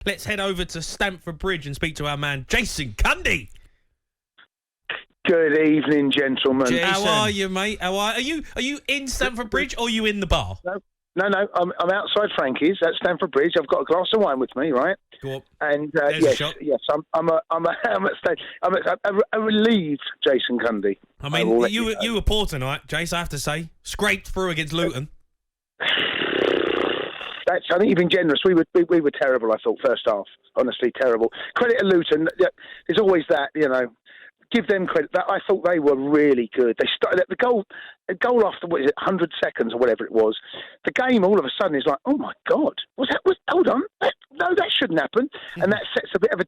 Let's head over to Stamford Bridge and speak to our man, Jason Cundy. Good evening, gentlemen. Jason. How are you, mate? Are you in Stamford Bridge or are you in the bar? No. I'm outside Frankie's at Stamford Bridge. I've got a glass of wine with me, right? Go up. And yes, I'm a relieved Jason Cundy. I mean, you were poor tonight, Jace. I have to say, scraped through against Luton. I think you've been generous. We were terrible. I thought first half, honestly terrible. Credit to Luton. There's always that, Give them credit. I thought they were really good. They started the goal after 100 seconds or whatever it was. The game all of a sudden is like, oh my God, hold on, that shouldn't happen. And that sets a bit of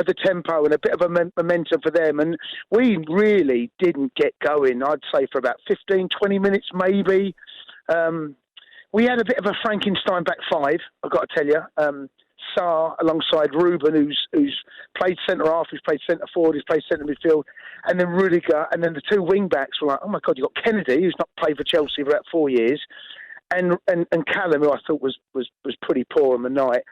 the tempo and a bit of a momentum for them. And we really didn't get going. I'd say for about 15, 20 minutes maybe. We had a bit of a Frankenstein back five, I've got to tell you. Sarr alongside Ruben, who's played centre-half, who's played centre-forward, who's played centre-midfield, and then Rudiger, and then the two wing-backs were like, oh my God, you've got Kennedy, who's not played for Chelsea for about 4 years, and Callum, who I thought was pretty poor on the night.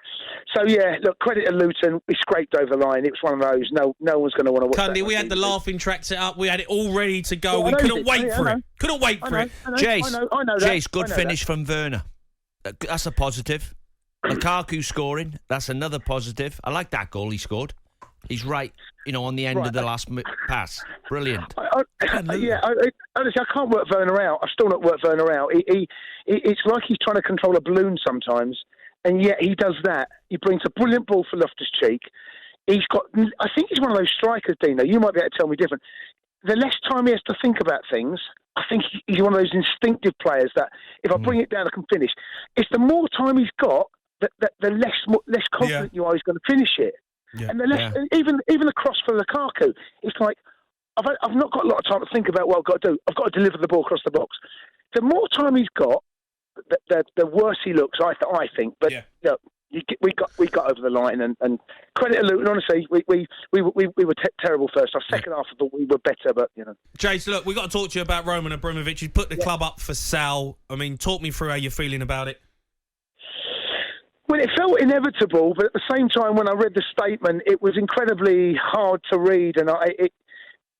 So, yeah, look, credit to Luton. We scraped over the line. It was one of those, no one's going to want to watch Cundy, we had the laughing track set up. We had it all ready to go. We couldn't wait for it. Couldn't wait for it. Jace, I know Jace, good finish from Werner. That's a positive. Lukaku scoring, that's another positive. I like that goal he scored. He's right, on the end of the last pass. Brilliant. Honestly, I can't work Werner out. I've still not worked Werner out. It's like he's trying to control a balloon sometimes, and yet he does that. He brings a brilliant ball for Loftus-Cheek. I think he's one of those strikers, Dino. You might be able to tell me different. The less time he has to think about things, I think he's one of those instinctive players that if I bring it down, I can finish. It's the more time he's got, the less confident you are he's going to finish it. Yeah. And the less, even the cross for Lukaku, it's like, I've not got a lot of time to think about what I've got to do. I've got to deliver the ball across the box. The more time he's got, the worse he looks, I think. But look, we got over the line, and credit to Luton. Honestly, we were terrible first. Our second half, I thought we were better, but Jace, look, we've got to talk to you about Roman Abramovich. He's put the club up for sale. I mean, talk me through how you're feeling about it. Well, it felt inevitable, but at the same time, when I read the statement, it was incredibly hard to read, and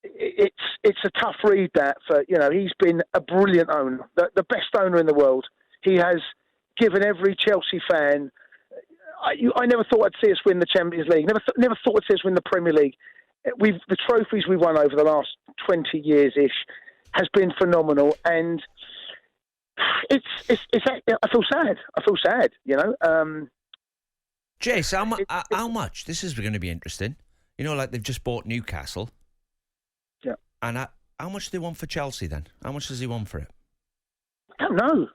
it's a tough read. That he's been a brilliant owner, the best owner in the world. He has given every Chelsea fan. I never thought I'd see us win the Champions League. Never thought I'd see us win the Premier League. The trophies we won over the last 20 years ish has been phenomenal, and. It's. I feel sad. Jace, how much? This is going to be interesting. Like they've just bought Newcastle. Yeah. And how much do they want for Chelsea then? How much does he want for it? I don't know.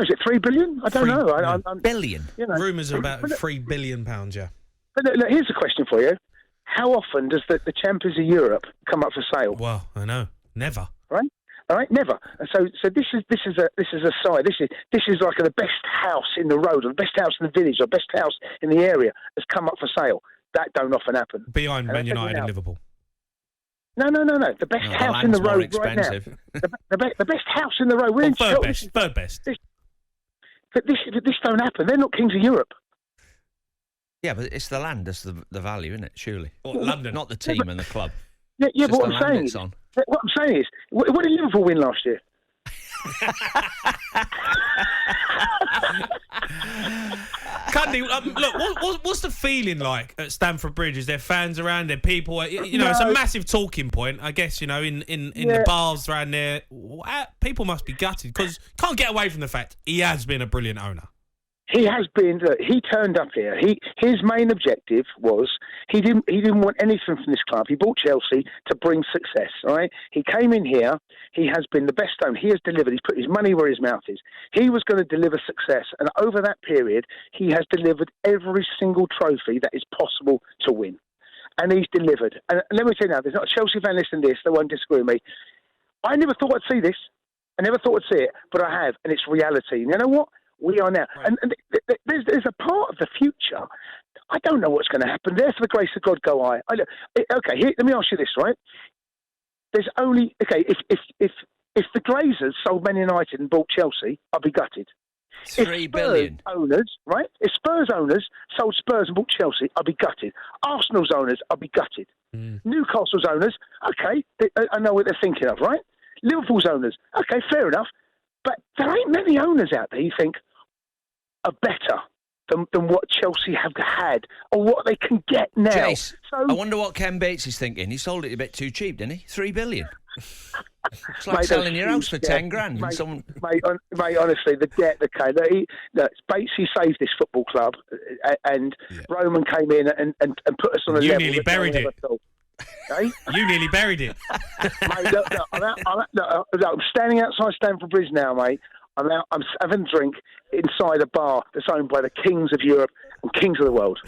Is it $3 billion? I don't know. I'm billion. Rumours are about £3 billion. Yeah. But look, here's a question for you: how often does the champions of Europe come up for sale? Well, I know, never. Right. All right, never. And so this is a side. This is like the best house in the road, or the best house in the village, or best house in the area has come up for sale. That don't often happen. Behind Man United and Liverpool. No. The best house in the road right now. The best house in the road. We're in third best. But this don't happen. They're not kings of Europe. Yeah, but it's the land that's the value, isn't it? Surely, London, not the team and the club. Yeah. But what I'm saying is, what did Liverpool win last year? Cundy, look, what's the feeling like at Stamford Bridge? Is there fans around? There people? It's a massive talking point, I guess. In the bars around there, people must be gutted because can't get away from the fact he has been a brilliant owner. He has been. He turned up here. His main objective was he didn't want anything from this club. He bought Chelsea to bring success. All right. He came in here. He has been the best owner. He has delivered. He's put his money where his mouth is. He was going to deliver success, and over that period, he has delivered every single trophy that is possible to win, and he's delivered. And let me tell you now, there's not a Chelsea fan listening to this that won't disagree with me. I never thought I'd see this. I never thought I'd see it, but I have, and it's reality. And you know what? We are now. Right. And there's a part of the future. I don't know what's going to happen. There, for the grace of God, go I. Okay, here, let me ask you this, right? There's only... Okay, if the Glazers sold Man United and bought Chelsea, I'd be gutted. $3 billion. Owners, right? If Spurs owners sold Spurs and bought Chelsea, I'd be gutted. Arsenal's owners, I'd be gutted. Newcastle's owners, okay, I know what they're thinking of, right? Liverpool's owners, okay, fair enough. But there ain't many owners out there you think are better than what Chelsea have had or what they can get now. Jace, I wonder what Ken Bates is thinking. He sold it a bit too cheap, didn't he? $3 billion. It's like selling your house for 10 grand. Mate, mate, honestly, the debt that came. Batesy saved this football club, and Roman came in and put us on a you level. You nearly buried it. Eh? You nearly buried it. Mate, look, I'm standing outside Stamford Bridge now, mate. I'm having a drink inside a bar that's owned by the kings of Europe and kings of the world.